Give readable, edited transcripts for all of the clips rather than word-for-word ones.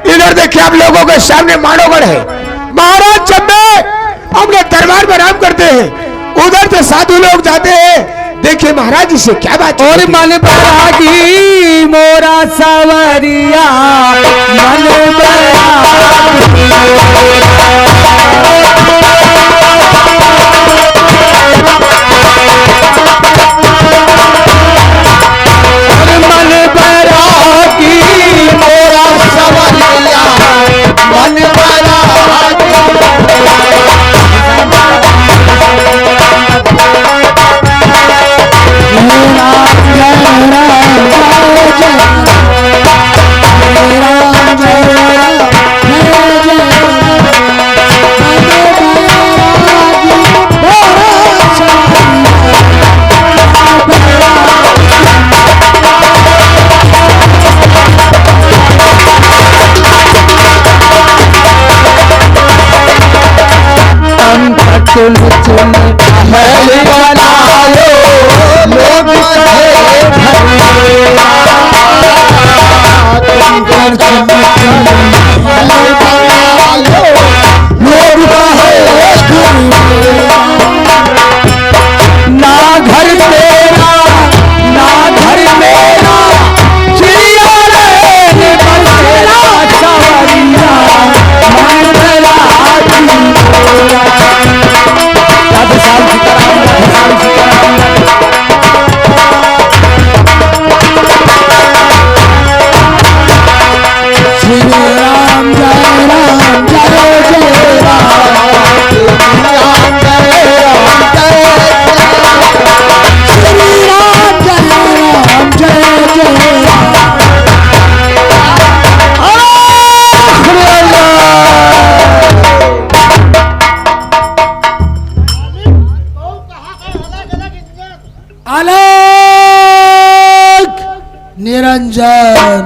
इधर देखिए, आप लोगों के सामने मानोगढ़ है। महाराज जब में अपने दरबार में आराम करते हैं, उधर से साधु लोग जाते हैं। देखिए महाराज जी से क्या बात। और मन बरागी मोरा सवरिया, मन चुन चुन महल बनायो, लोग ना घर तेरा ना घर मेरा, चिड़िया रे बसेरा सवरिया, मन बड़ा निरंजन।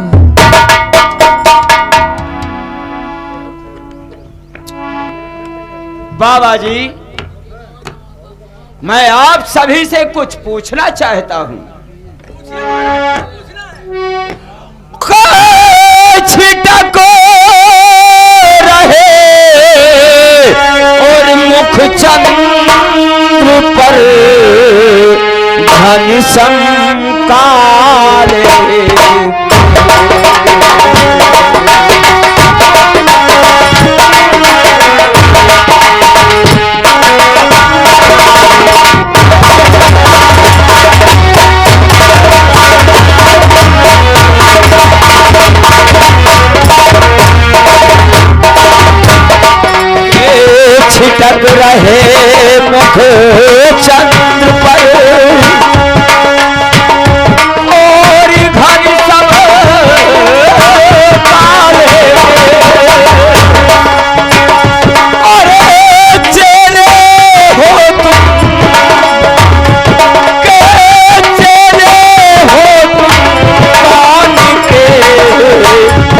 बाबा जी, मैं आप सभी से कुछ पूछना चाहता हूं। छिटको रहे और मुख चंद्र पर धन संकाले, छिटक रहे मुख चंद्र पर और घर सब काले, अरे चेले हो तुम के, चेले हो तुम कौन के,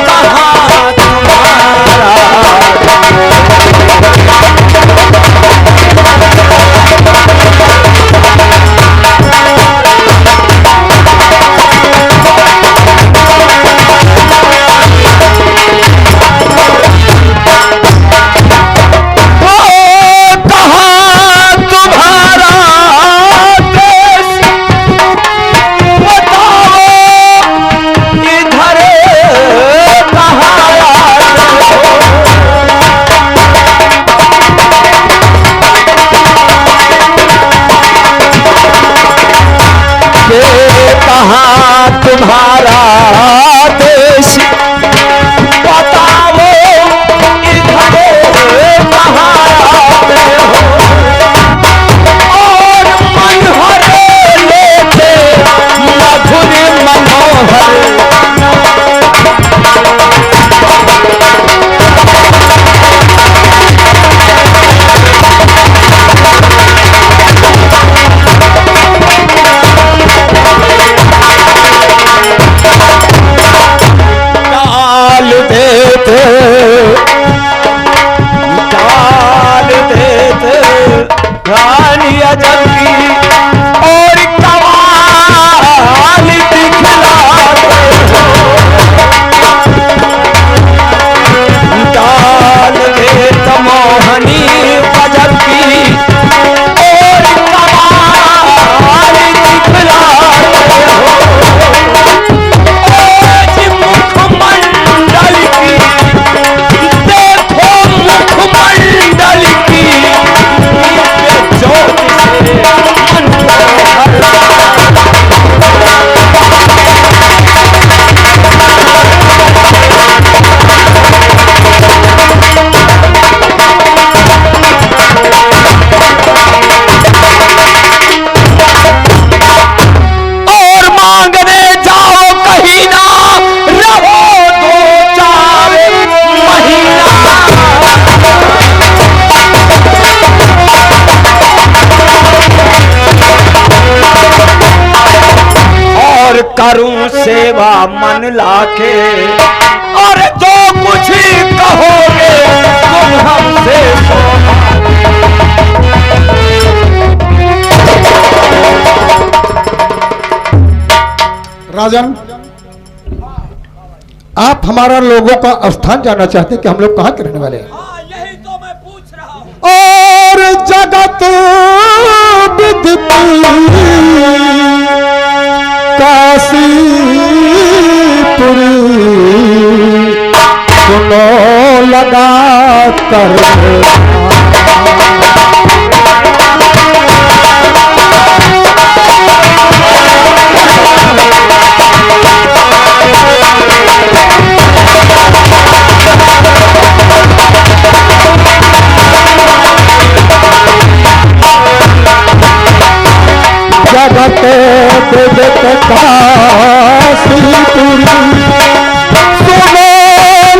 कहाँ तुम्हारा करूं सेवा मन लाके, और जो कुछ कहोगे तुम हमसे राजन, आप हमारा लोगों का स्थान जानना चाहते हैं कि हम लोग कहाँ के रहने वाले हैं? हाँ, यही तो मैं पूछ रहा हूँ। और जगत विदित काशीपुरी सुनो लगा कर जगत विदित काशीपुरी सुनो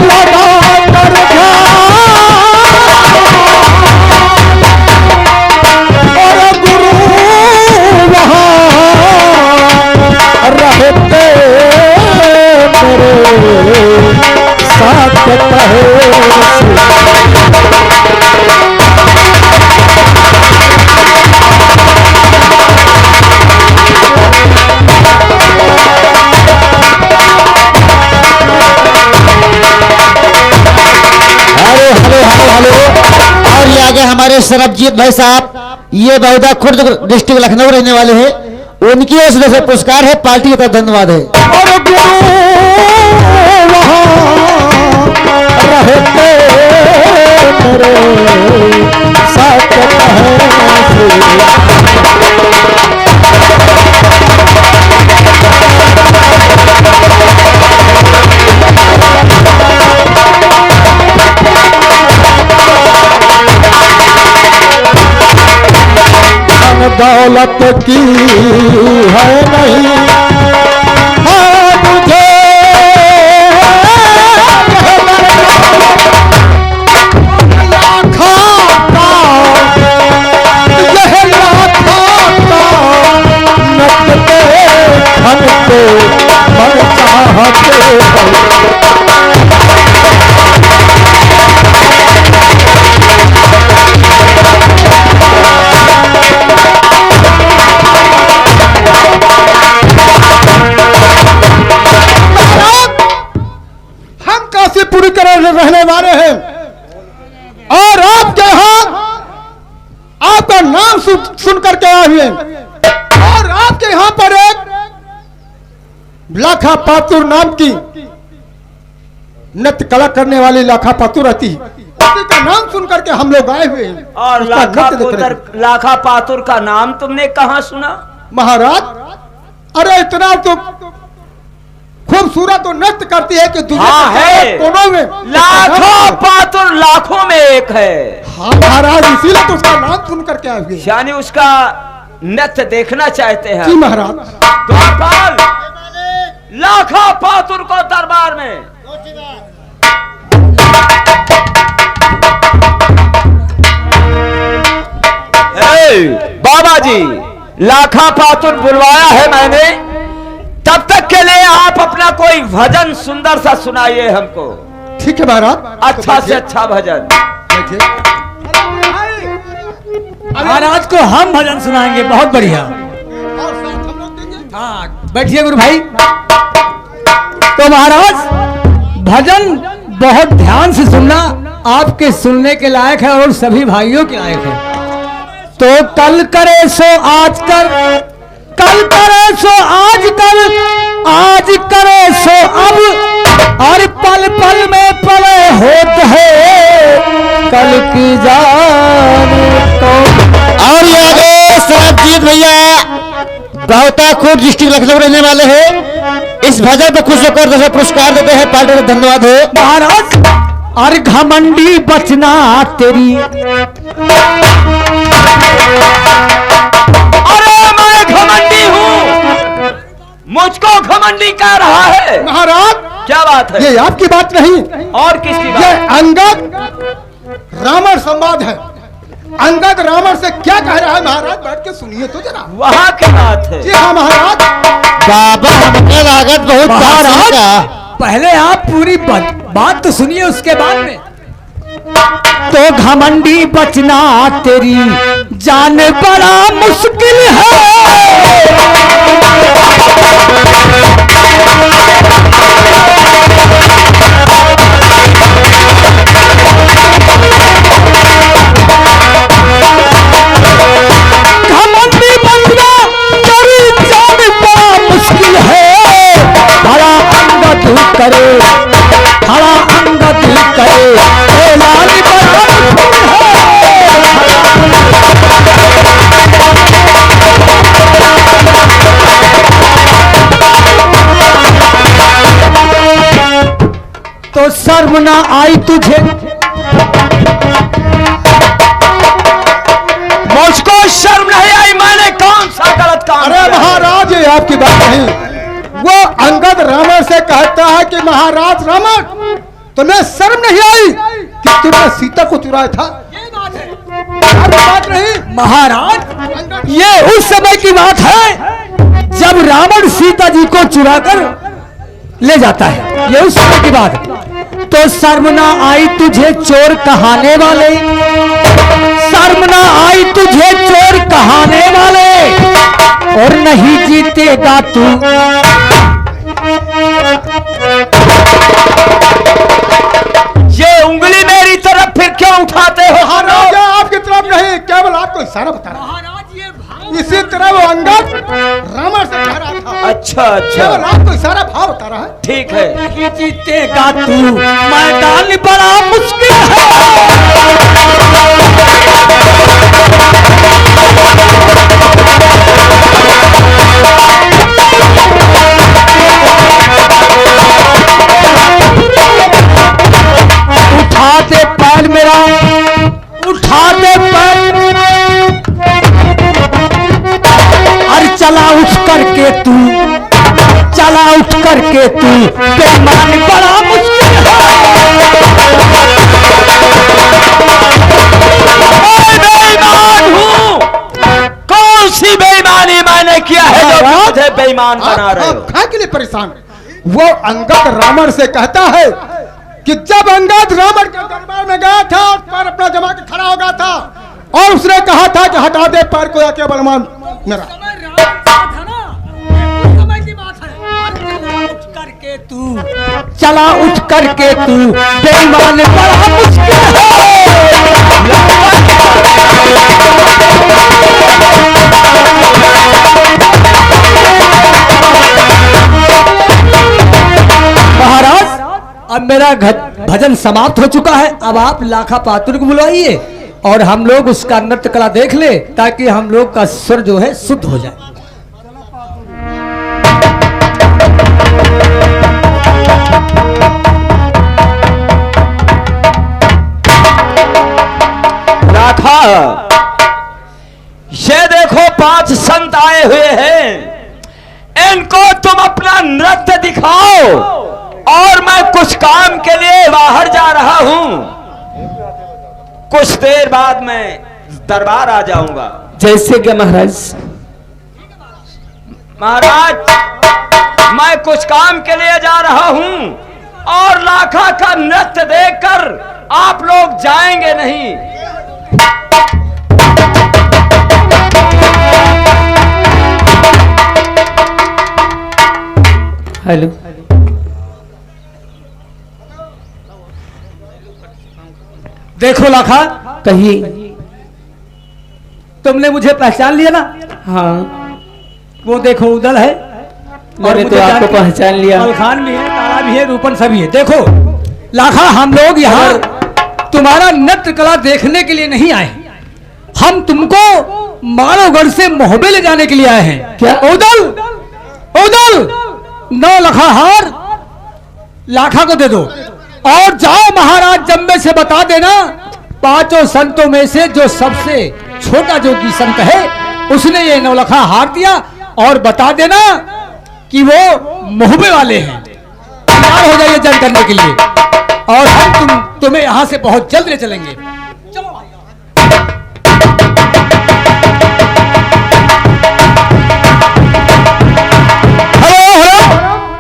लगा कर और गुरु वहाँ रहते मेरे साथ कहे हमारे सरबजीत भाई साहब, ये बहुधा खुर्द डिस्ट्रिक्ट लखनऊ रहने वाले हैं, उनकी ओर से पुरस्कार है, पार्टी का धन्यवाद है। और गुरु वहाँ रहते मेरे साथ दौलत की है नहीं मुझे लाखों का यह लाखों का नचते खनते मन चाहते पूरी तरह रहने वाले हैं, और आपके यहाँ आपका नाम सुन करके आए हुए हैं, और आपके यहाँ पर एक लाखा पातुर नाम की नृत्य कला करने वाली लाखा पातुर रहती है, उसी का नाम सुन करके हम लोग आए हुए हैं। और लाखा पातुर का नाम तुमने कहाँ सुना? महाराज, अरे इतना तो खूबसूरत तो नृत्य करती है कि दुनिया के कोनों में लाखों पातुर लाखों में एक है। हाँ महाराज, इसीलिए तो उसका नाम सुन करके आए हुए, यानी उसका नृत्य देखना चाहते हैं। जी महाराज। द्वारपाल, लाखों पातुर को दरबार में। बाबा जी, लाखा पातुर बुलवाया है मैंने, तब तक के लिए आप अपना कोई भजन सुंदर सा सुनाइए हमको। ठीक है महाराज, अच्छा से अच्छा भजन। महाराज को हम भजन सुनाएंगे, बहुत बढ़िया। हाँ बैठिए गुरु भाई। तो महाराज भजन बहुत ध्यान से सुनना, आपके सुनने के लायक है और सभी भाइयों के लायक है। तो कल करे सो आज कर, कल करे सो आज कर, आज करे सो अब, और पल पल में पले होते हैं कल की जान तो। और ये आगे सरबजीत भैया बहुताखुर डिस्ट्रिक्ट लखनऊ रहने वाले हैं, इस भजन पे खुश होकर जैसे पुरस्कार देते हैं, पार्टी का धन्यवाद है। महाराज, और घमंडी बचना तेरी, अरे मैं घमंडी हूँ, मुझको घमंडी कह रहा है। महाराज क्या बात है? ये आपकी बात नहीं, और किसकी बात? ये अंगद रावण संवाद है। अंगद रावण से क्या कह रहा है महाराज, बैठ के सुनिए तो जरा। वहाँ की बात है। जी हाँ महाराज। बाबा हमने लागत बहुत महाराज का। पहले आप पूरी बात तो सुनिए, उसके बाद में। तो घमंडी बचना तेरी जान बड़ा मुश्किल है। घमंडी बचना तेरी जान बड़ा मुश्किल है। बड़ा अंगद करे, बड़ा अंगद करे, लाल बड़ा मुश्किल है। तो शर्म ना आई तुझे, मुझको शर्म नहीं आई, मैंने कौन सा गलत काम अरे किया? महाराज ये आपकी बात नहीं, वो अंगद रावण से कहता है कि महाराज रावण तुम्हें शर्म नहीं आई कि तुमने सीता को चुराया था। ये बात है, बात नहीं महाराज। ये उस समय की बात है जब रावण सीता जी को चुराकर ले जाता है, ये उस समय की बात है। तो शर्म ना आई तुझे चोर कहाने वाले, शर्म ना आई तुझे चोर कहाने वाले, और नहीं जीतेगा तू। ये उंगली मेरी तरफ फिर क्यों उठाते हो? महाराज आपकी तरफ नहीं, केवल आपको इशारा बता रहा है। इसी तरह वो अंगद रावण से कह रहा था। अच्छा अच्छा, केवल आपको इशारा भाव बता रहा है। ठीक है। नहीं जीतेगा तू, मैदान बड़ा मुश्किल है। उठा दे पैर मेरा, उठा दे पैर, अरे चला उठ करके तू, चला उठ करके तू, बेईमान बड़ा मुश्किल मैं बेईमान हूँ? कौन सी बेईमानी मैंने किया है जो मुझे बेईमान बना रहे हो? आप काहे के लिए परेशान? वो अंगद रावण से कहता है कि जब अंगद रावण के दरबार में गया था और पैर अपना जमा के खड़ा हो गया था और उसने कहा था कि हटा दे पैर को, या क्या बलवान मेरा। चला उठ करके तू, बेईमान बड़ा मुश्किल महाराज अब मेरा भजन समाप्त हो चुका है। अब आप लाखा पात्र को बुलवाइए और हम लोग उसका नृत्य कला देख ले, ताकि हम लोग का स्वर जो है शुद्ध हो जाए। लाखा, ये देखो 5 संत आए हुए हैं, इनको तुम अपना नृत्य दिखाओ और मैं कुछ काम के लिए बाहर जा रहा हूं। कुछ देर बाद मैं दरबार आ जाऊंगा। जैसे कि महाराज। महाराज मैं कुछ काम के लिए जा रहा हूं और लाखा का नृत्य देखकर आप लोग जाएंगे नहीं। हेलो, देखो लाखा, कहिए। तुमने मुझे पहचान लिया ना? हाँ। वो देखो उदल है, मैंने तो आपको पहचान लिया। मलखान भी है, तारा भी है, रूपन सभी है। देखो लाखा, हम लोग यहाँ तुम्हारा नृत्य कला देखने के लिए नहीं आए, हम तुमको मानवगढ़ से मोहबे ले जाने के लिए आए हैं। क्या उदल, उदल 9 लखा हार लाखा को दे दो और जाओ महाराज जम्बे से बता देना 5 संतों में से जो सबसे छोटा जोगी संत है उसने ये 9 लखा हार दिया, और बता देना कि वो मोहबे वाले हैं। तैयार हो जाइए जंग करने के लिए, और हम तुम्हें यहां से बहुत जल्द ले चलेंगे। चलो।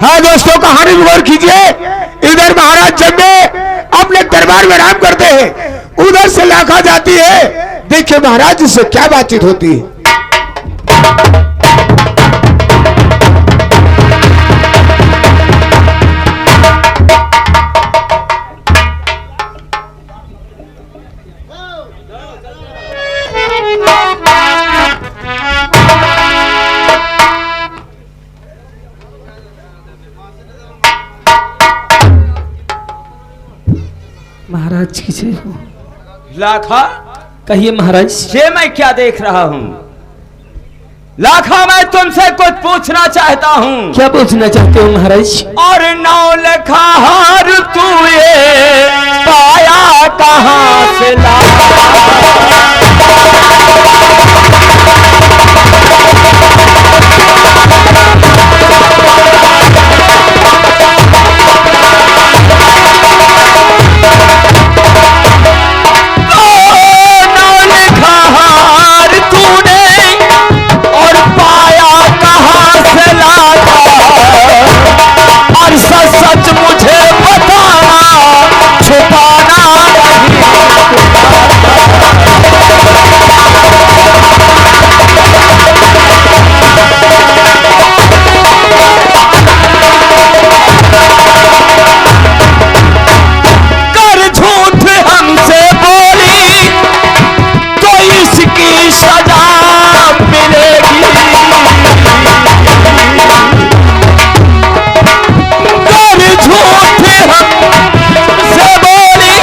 हाँ दोस्तों, कहानी गौर कीजिए। इधर महाराज जब अपने दरबार में आराम करते हैं, उधर से लाखा जाती है। देखिए महाराज इससे क्या बातचीत होती है। महाराज की जय हो। लाखा, कहिए महाराज। ये मैं क्या देख रहा हूँ? लाखा, मैं तुमसे कुछ पूछना चाहता हूँ। क्या पूछना चाहते हो महाराज? और 9 लखा हार तू ये पाया कहाँ से सच मुझे बताना, छुपाना कर झूठ हमसे बोली तो इसकी सजा मिलेगी। झूठ हमसे बोली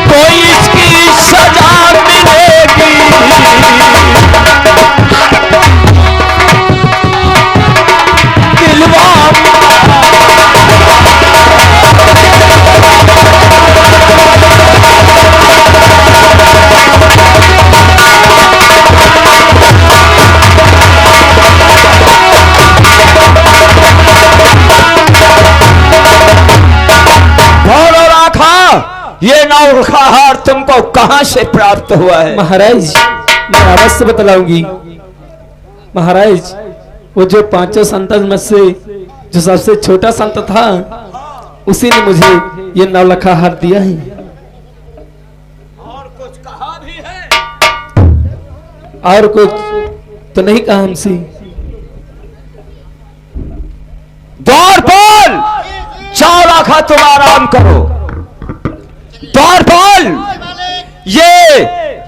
तो इसकी सजा मिलेगी। दिलवा ये 9 लखा हार तुमको कहां से प्राप्त हुआ है? महाराज मैं अवश्य बतलाऊंगी। महाराज वो जो 5 संतन में से जो सबसे छोटा संत था, उसी ने मुझे ये 9 लखा हार दिया है। और कुछ कहा भी है? और कुछ तो नहीं कहा हमसे। द्वारपाल, 4 लाखा तुम आराम करो। द्वारपाल, ये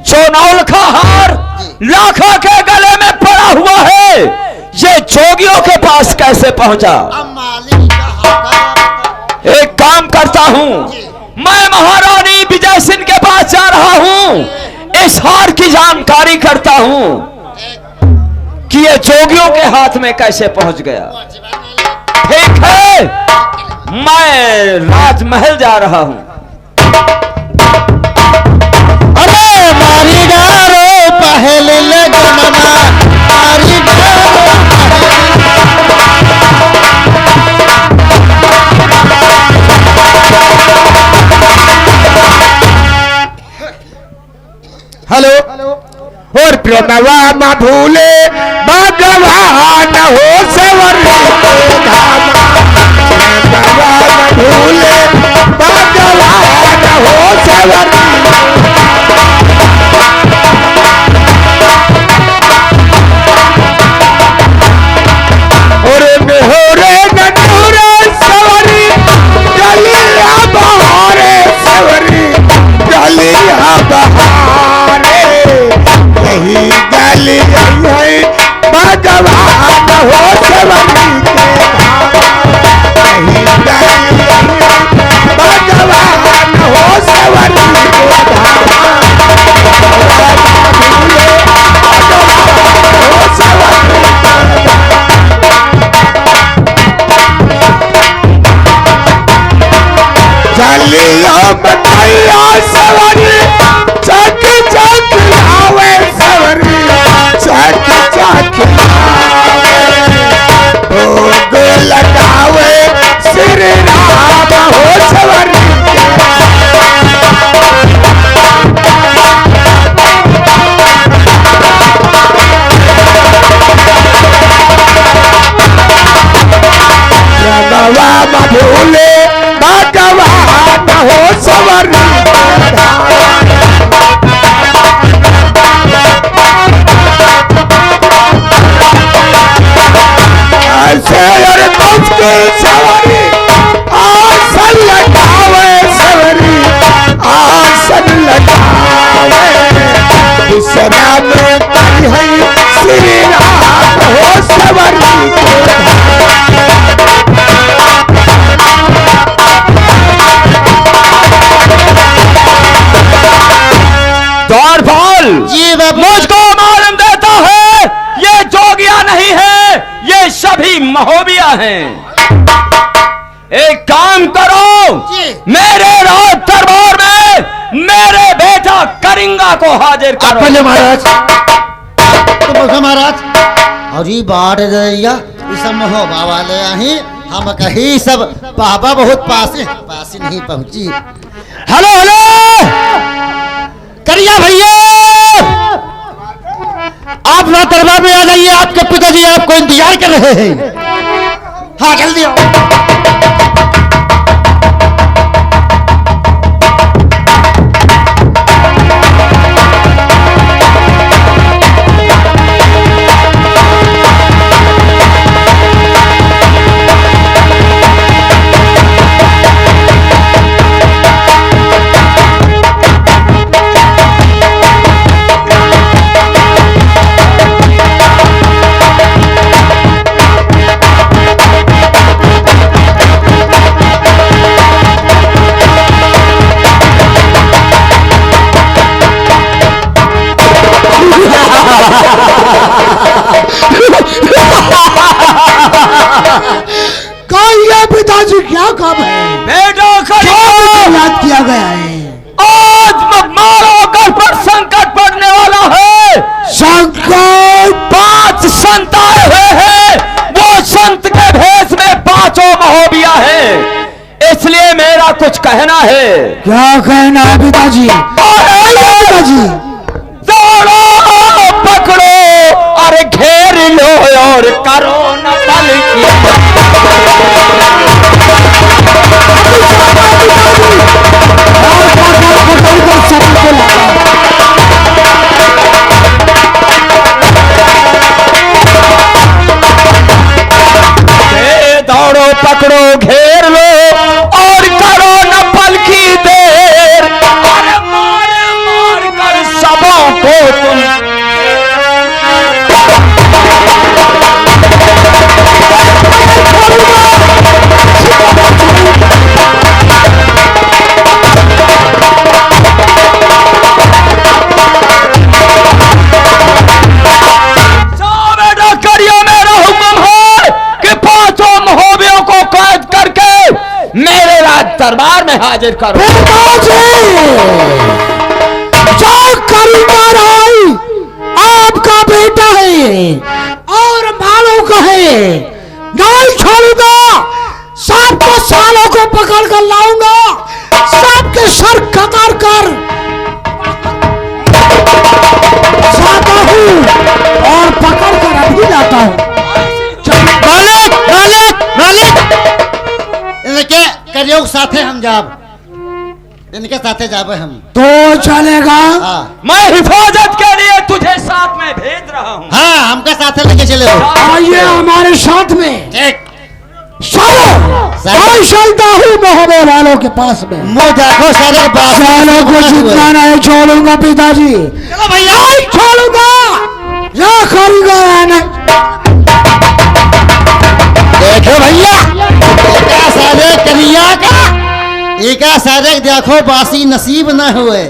जो 9 लखा हार लाखा के गले में पड़ा हुआ है, ये जोगियों के पास कैसे पहुंचा? एक काम करता हूं, मैं महारानी विजय सिंह के पास जा रहा हूं, इस हार की जानकारी करता हूं कि ये जोगियों के हाथ में कैसे पहुंच गया। ठीक है, मैं राजमहल जा रहा हूं। अरे मारी डारो पहले लगनमा, मारी डारो हेलो। और प्रणवा न भूले भगवान हो सवर धाम, प्रणवा न भूले भगवान हो सवर। और मेहरे नटूरे सवरी गलिया बहारे, सवरी गलिया बहारे, यही गली है भगवान हो सवरी के धाम, यही गली है भगवान हो सवरी के धाम। चलियो बताइया सवरी, चक चक आवे सवरी, चक चक आवे, भोग लगावे श्री राम हो सवरी। जी बाबू। मुझको मालूम देता है ये जोगिया नहीं है, ये सभी महोबिया हैं। एक काम करो, मेरे राज दरबार में मेरे बेटा करिंगा को हाजिर करो। आप महाराज तो बोलो महाराज और ये बाढ़ रैया ये सब महोबा वाले आही हम कही सब बाबा बहुत पास नहीं पहुंची। हेलो हेलो करिया भैया आप ना दरबार में आ जाइए, आपके पिताजी आपको इंतजार कर रहे हैं। हाँ जल्दी आओ। पिताजी क्या काम है बेटा याद किया गया है? आज मारो घर पर संकट पड़ने वाला है। संकट 5 संत आए हुए हैं, वो संत के भेष में 5 महोबिया है, इसलिए मेरा कुछ कहना है। क्या कहना है पिताजी? पिताजी दौड़ो पकड़ो और घेर लो और करो न पल दौड़ो पकड़ो घेर लो और करो न पल की देर, और मार मार कर सबों को तुम दरबार में हाजिर करो। आपका बेटा है और मालों का है, नहीं छोड़ूंगा। सबको सालों को पकड़ कर लाऊंगा, सबके सर कतार कर जाता हूँ और पकड़ कर अभी लाता हूँ। मालिक मालिक मालिक इनके करियो साथे हम जाब, इनके साथे जाबे हम तो चलेगा। हाँ मैं हिफाजत के लिए तुझे साथ में भेज रहा हूँ। हाँ हमके साथे लेके चले हो। आइए हमारे साथ में। ठीक मैं चलता हूँ महोबे वालों के पास में। मुँह देखो सारे सालों को जितना नहीं छोड़ूंगा पिताजी, चलो भैया नहीं छोड़ूंगा, या करूंगा या नहीं। देखो भैया एका सारे करिया का एका सारे देखो बासी नसीब न हुए,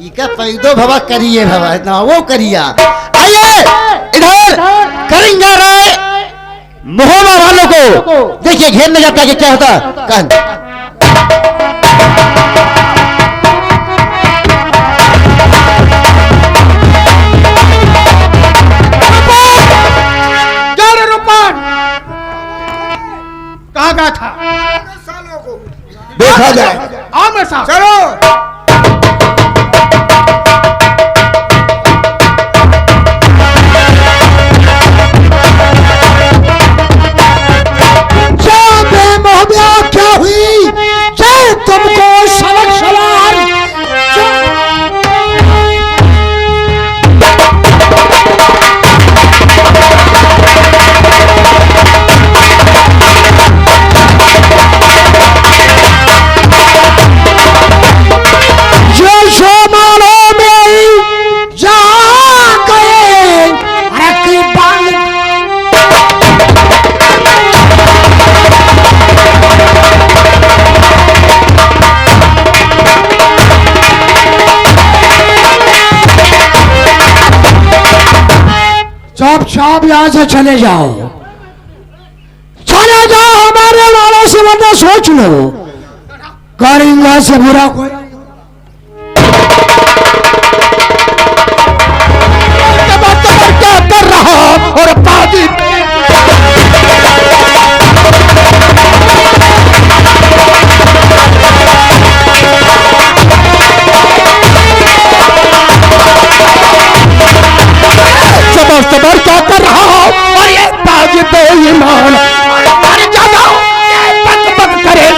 इका पैदो भवा करिए भवा ना वो करिया। आइए इधर करेंगे राय महोबा वालों को देखिए घेरने जाता कि क्या होता कहन। कहाँ गया था? देखा जाए। आओ मेरे साथ चलो। क्या हुई? क्या तुमको आप यहाँ से चले जाओ, चले जाओ हमारे वालों से, वरना सोच लो करेंगा से बुरा कोई। क्या कर रहा और पादी सबर क्या कर रहा हो और ये बाजी बेईमान अरे जाओ पक पक करे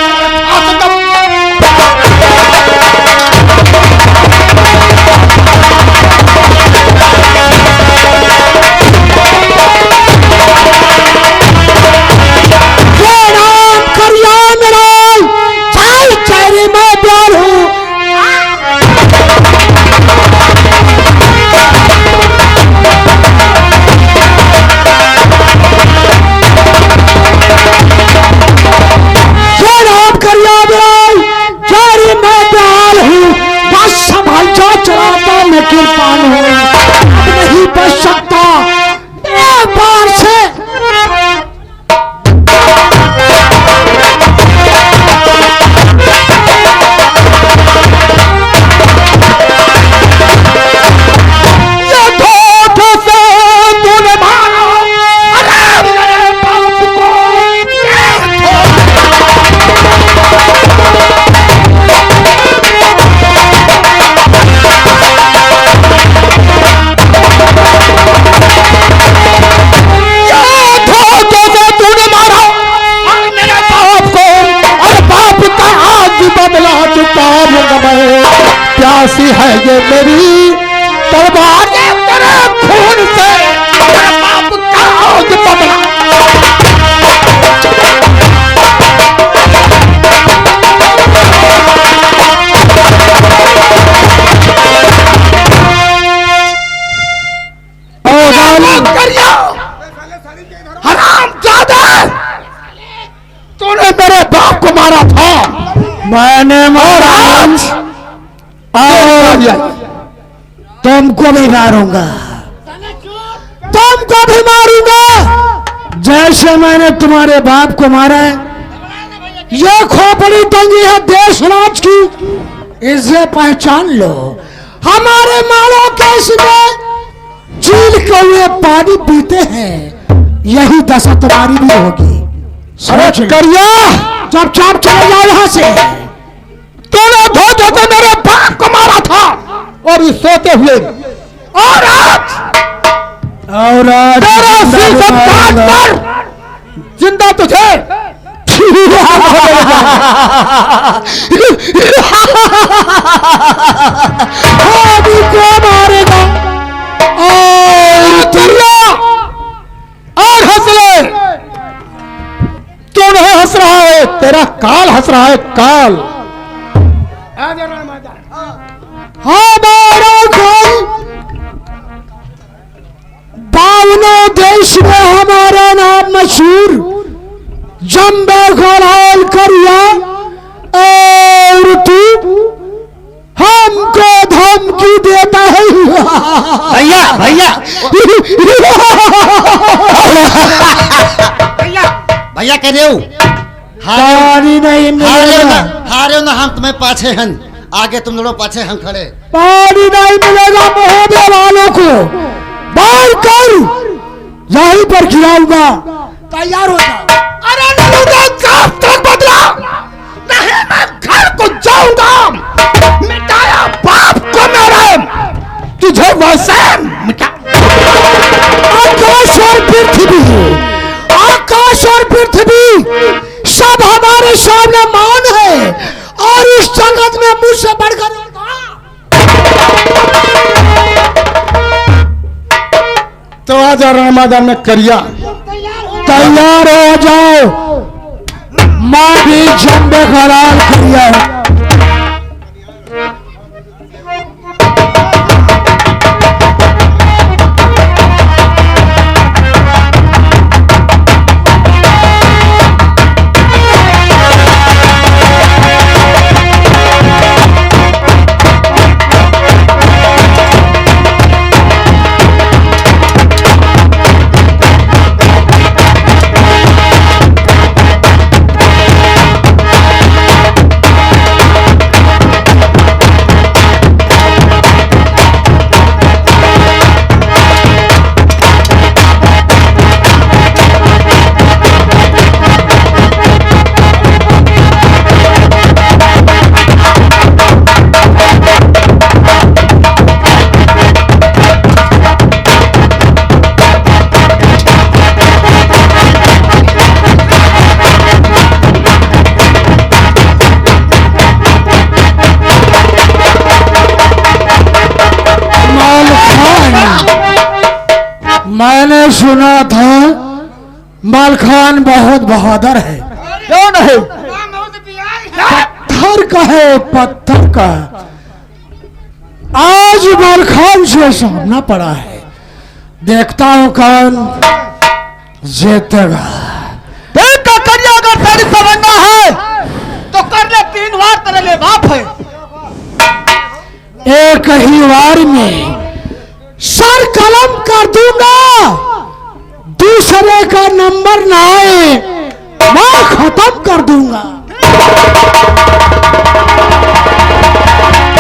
कृपान हो नहीं बच सकता एक बार से। ये धोखे से तूने मारा अरे मेरे बाप को प्यासी है ये मेरी तलवार तेरे खून से मेरे बाप का आग बदला। हरामजादा तूने मेरे बाप को मारा था, मैंने मारा तुमको भी मारूंगा, तुमको भी मारूंगा जैसे मैंने तुम्हारे बाप को मारा है। ये खोपड़ी टंगी है देशराज की, इसे पहचान लो। हमारे मालों के इसमें झील के हुए पानी पीते हैं, यही दशा तुम्हारी भी होगी। अरे करिया चुपचाप चले जाओ यहाँ से। तूने धोखे से मेरे बाप को मारा था और इस सोते हुए और आज तेरा सिर से काट कर जिंदा तुझे अभी को मारेगा और हंस ले। तू नहीं हंस रहा है, तेरा काल हंस रहा है, काल। हमारा घर बावनों देश में हमारा नाम मशहूर, जम्बे घोड़ाल करिया और तू हमको धमकी देता है। भैया भैया भैया कह रहे हो पानी नहीं मिलेगा, हारे ना हम तुम्हें पाछे हन, आगे तुम लोग पाछे हम खड़े। पानी नहीं मिलेगा महोदय वालों को बाहर कर, यहीं पर गिराऊंगा, तैयार हो जाओ। अरे नलूदा कब तक बदला नहीं, मैं घर को जाऊंगा, मिटाया बाप को मेरे, तुझे वैसे मिटा। आकाश और पृथ्वी, आकाश और पृथ्वी सब हमारे सामने मान है और इस जगत में मुझसे बढ़कर तो आज रमजान में करिया तैयार हो जाओ, मां भी जम्बे खराल करिया। मैंने सुना था मालखान बहुत बहादुर है। क्यों नहीं? पत्थर का है, पत्थर का। आज मालखान से सामना पड़ा है, देखता हूं कौन जीतेगा। देख का करिया, अगर तेरी तमन्ना है तो कर ले, 3 बार तेरे लिए माफ है। एक ही बार में सर कलम कर दूंगा, दूसरे का नंबर ना आए मैं खत्म कर दूंगा।